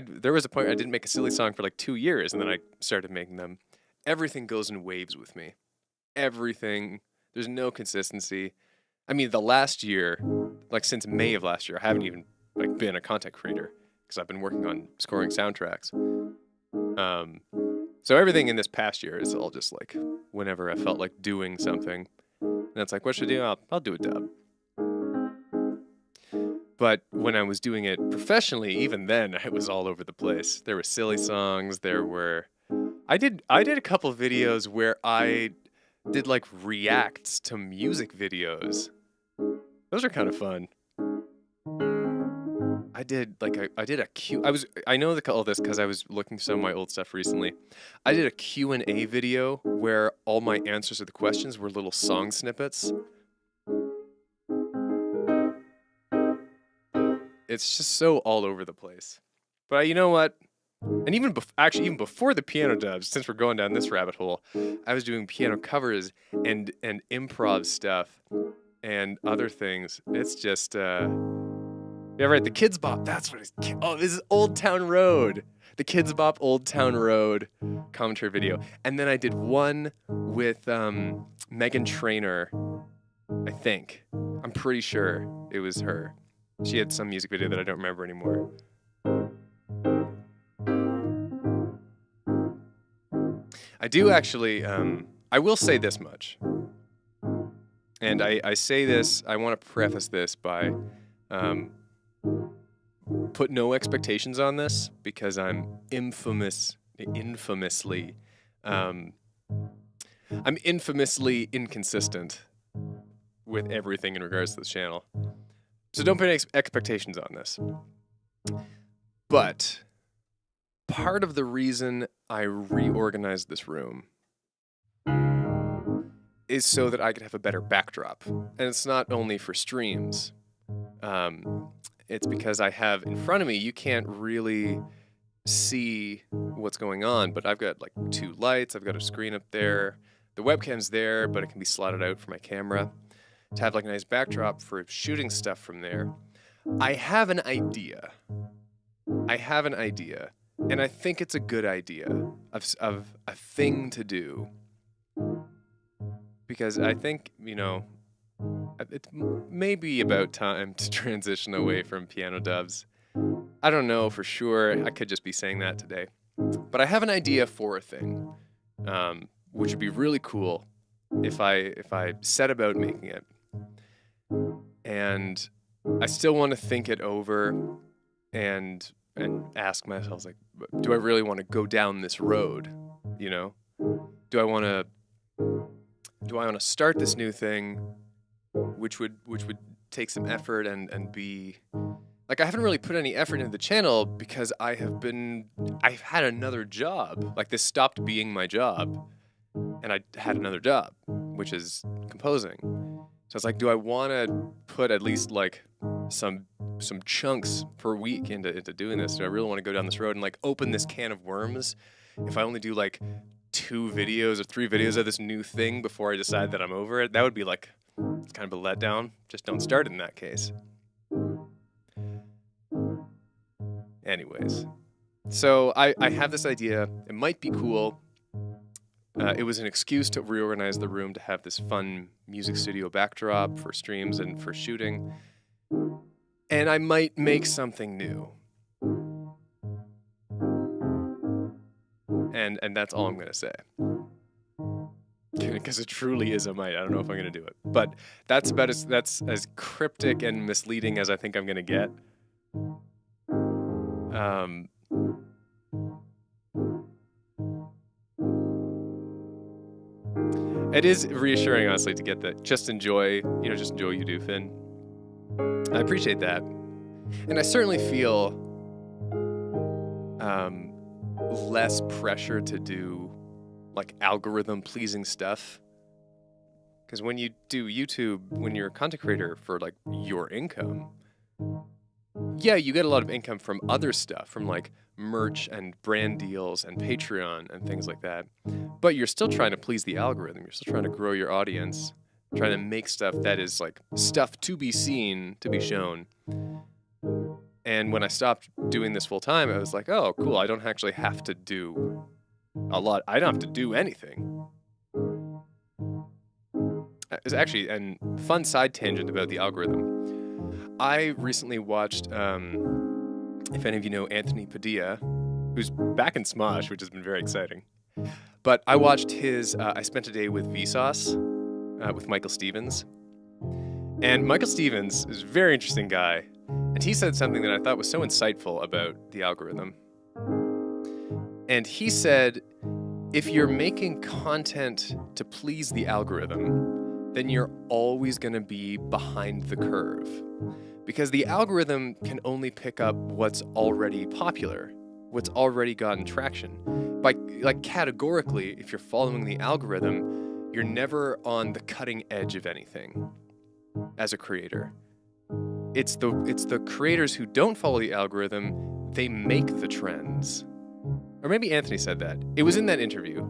There was a point I didn't make a silly song for like 2 years, and then I started making them. Everything goes in waves with me. Everything. There's no consistency. I mean, the last year, like since May of last year, I haven't even like been a content creator because I've been working on scoring soundtracks. So everything in this past year is all just like whenever I felt like doing something, and it's like, what should I do? I'll do a dub. But when I was doing it professionally, even then, it was all over the place. There were silly songs. I did a couple of videos where I did like reacts to music videos. Those are kind of fun. I did like I did a Q. I know all this because I was looking some of my old stuff recently. I did a Q&A video where all my answers to the questions were little song snippets. It's just so all over the place. But you know what? And even even before the piano dubs, since we're going down this rabbit hole, I was doing piano covers and improv stuff and other things. It's just yeah, right. The Kids Bop. That's what it's. Oh, this is Old Town Road. The Kids Bop Old Town Road commentary video, and then I did one with Megan Trainor. I think. I'm pretty sure it was her. She had some music video that I don't remember anymore. I do actually, I will say this much. And I say this, I want to preface this by put no expectations on this because I'm infamously inconsistent with everything in regards to the channel. So don't put any expectations on this. But part of the reason I reorganized this room is so that I could have a better backdrop. And it's not only for streams. It's because I have in front of me, you can't really see what's going on, but I've got like 2 lights, I've got a screen up there. The webcam's there, but it can be slotted out for my camera to have like a nice backdrop for shooting stuff from there. I have an idea. And I think it's a good idea of a thing to do. Because I think, it's maybe about time to transition away from piano dubs. I don't know for sure. I could just be saying that today. But I have an idea for a thing, which would be really cool if I set about making it. And I still want to think it over and ask myself, like, do I really want to go down this road? Do I want to start this new thing, which would take some effort and be like, I haven't really put any effort into the channel because I've had another job. Like, this stopped being my job and I had another job, which is composing. So it's like, do I want to put at least like some chunks per week into doing this? Do I really want to go down this road and like open this can of worms if I only do like 2 videos or 3 videos of this new thing before I decide that I'm over it? That would be like, it's kind of a letdown. Just don't start in that case. Anyways, so I have this idea. It might be cool. It was an excuse to reorganize the room to have this fun music studio backdrop for streams and for shooting. And I might make something new. And that's all I'm going to say. Because it truly is a might. I don't know if I'm going to do it. But that's as cryptic and misleading as I think I'm going to get. It is reassuring, honestly, to get that. Just enjoy you do, Finn. I appreciate that. And I certainly feel less pressure to do like algorithm pleasing stuff. Because when you do YouTube, when you're a content creator for like your income, yeah, you get a lot of income from other stuff, from like merch and brand deals and Patreon and things like that. But you're still trying to please the algorithm. You're still trying to grow your audience, trying to make stuff that is like stuff to be seen, to be shown. And when I stopped doing this full time, I was like, oh, cool. I don't actually have to do a lot. I don't have to do anything. It's actually a fun side tangent about the algorithm. I recently watched, if any of you know Anthony Padilla, who's back in Smosh, which has been very exciting. But I watched his I Spent a Day with Vsauce with Michael Stevens. And Michael Stevens is a very interesting guy. And he said something that I thought was so insightful about the algorithm. And he said, if you're making content to please the algorithm, then you're always going to be behind the curve. because the algorithm can only pick up what's already popular, what's already gotten traction. Like categorically, if you're following the algorithm, you're never on the cutting edge of anything as a creator. It's the creators who don't follow the algorithm, they make the trends. Or maybe Anthony said that. It was in that interview.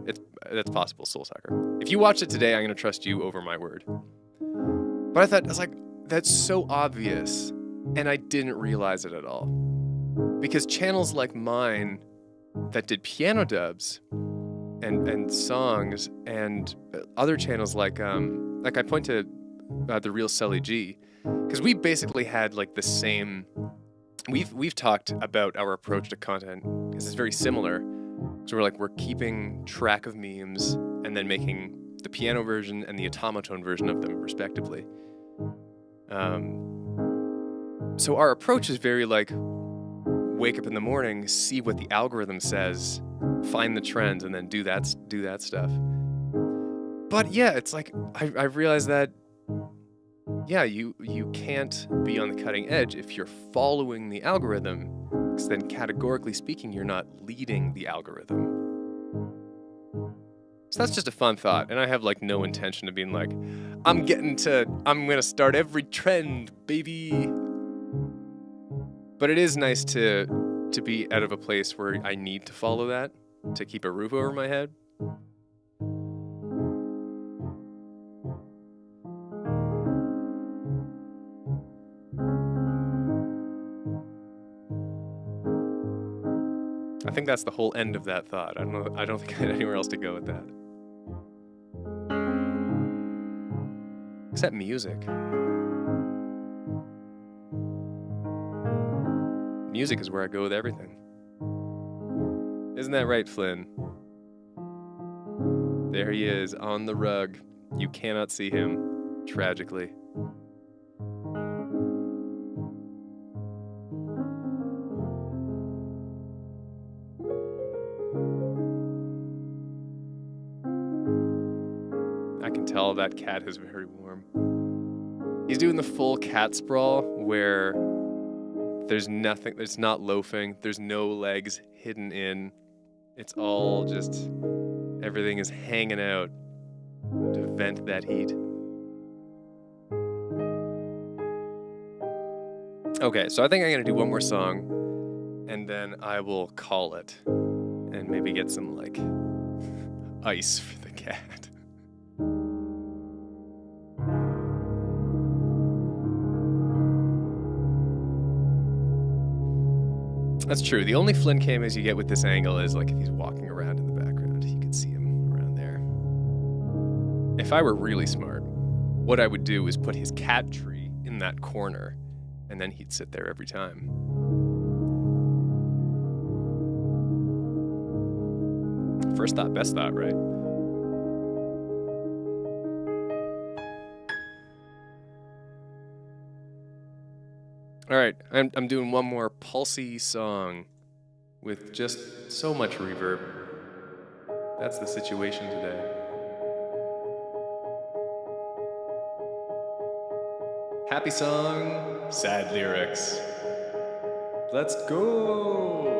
That's possible, Soul Sucker. If you watch it today, I'm going to trust you over my word. But I was like, that's so obvious, and I didn't realize it at all. Because channels like mine that did piano dubs and songs, and other channels like I point to the Real Sully G, because we basically had like the same. We've talked about our approach to content because it's very similar. So we're keeping track of memes and then making the piano version and the automaton version of them respectively. So our approach is very like, wake up in the morning, see what the algorithm says, find the trends, and then do that stuff. But yeah, it's like I realized that yeah, you can't be on the cutting edge if you're following the algorithm, because then categorically speaking, you're not leading the algorithm. So that's just a fun thought, and I have like no intention of being like, I'm gonna start every trend, baby. But it is nice to be out of a place where I need to follow that to keep a roof over my head. I think that's the whole end of that thought. I don't think I had anywhere else to go with that. Except music. Music is where I go with everything. Isn't that right, Flynn? There he is, on the rug. You cannot see him, tragically. I can tell that cat is very warm. He's doing the full cat sprawl where there's nothing, it's not loafing, there's no legs hidden in. It's all just, everything is hanging out to vent that heat. Okay, so I think I'm gonna do one more song and then I will call it and maybe get some like ice for the cat. That's true. The only Flynn cameos you get with this angle is like if he's walking around in the background, you can see him around there. If I were really smart, what I would do is put his cat tree in that corner, and then he'd sit there every time. First thought, best thought, right? All right, I'm doing one more pulsy song with just so much reverb. That's the situation today. Happy song, sad lyrics. Let's go!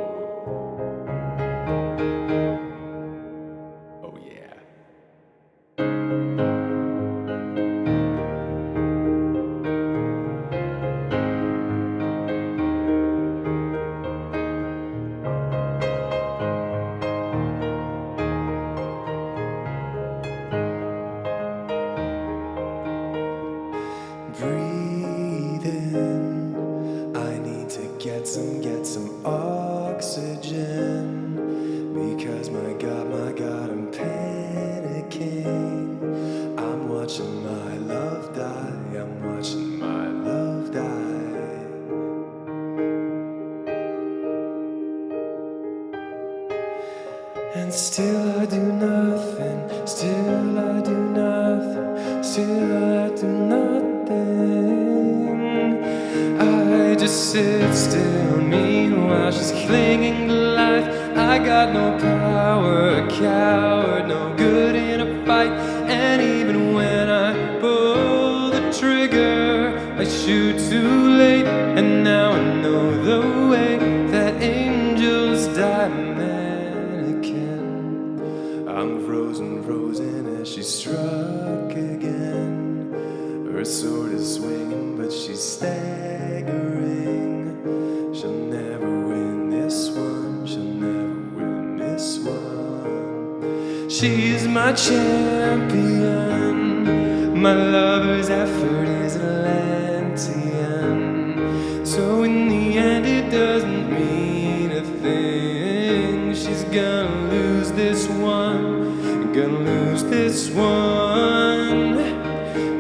Oh yeah. Breathe in, I need to get some oxygen, because my God, I'm panicking. I'm watching my love die, I'm watching my love die. And still I do nothing, still I do nothing, still I do nothing. I just sit still, meanwhile she's clinging to life. I got no power, a coward, no good in a fight. And even when I pull the trigger, I shoot too late. and frozen as she struck again. Her sword is swinging, but she's staggering. She'll never win this one, she'll never win this one. She's my champion, my lover's effort is Atlantean. So in the end it doesn't mean a thing. She's gonna lose this one, gonna lose this one.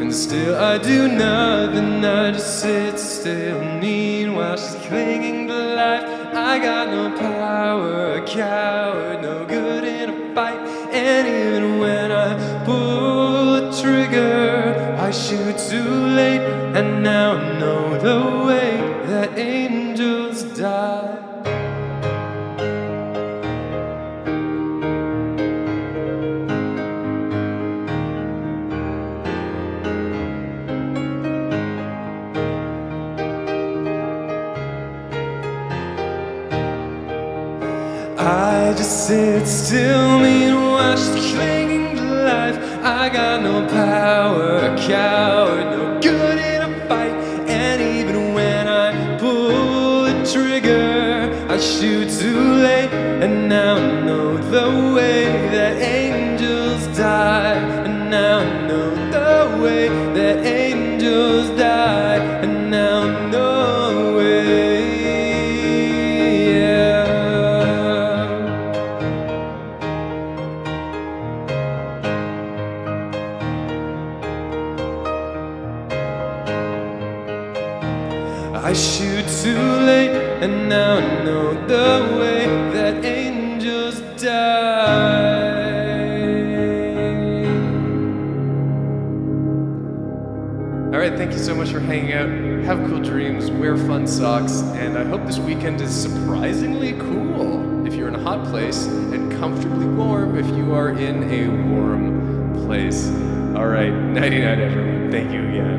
And still I do nothing, I just sit still. Meanwhile she's clinging to life. I got no power, a coward, no good in a fight. And even when I pull the trigger, I shoot too late. And now I know the way that angels die. I just sit still, meanwhile she's clinging to life. I got no power, a coward, no good in a fight. And even when I pull the trigger, I shoot too late. And now I know the way that angels die. And now I know the way that angels die. And now I know the way. I shoot too late, and now I know the way that angels die. All right, thank you so much for hanging out. Have cool dreams, wear fun socks, and I hope this weekend is surprisingly cool if you're in a hot place, and comfortably warm if you are in a warm place. All right, nighty-night, everyone. Thank you again.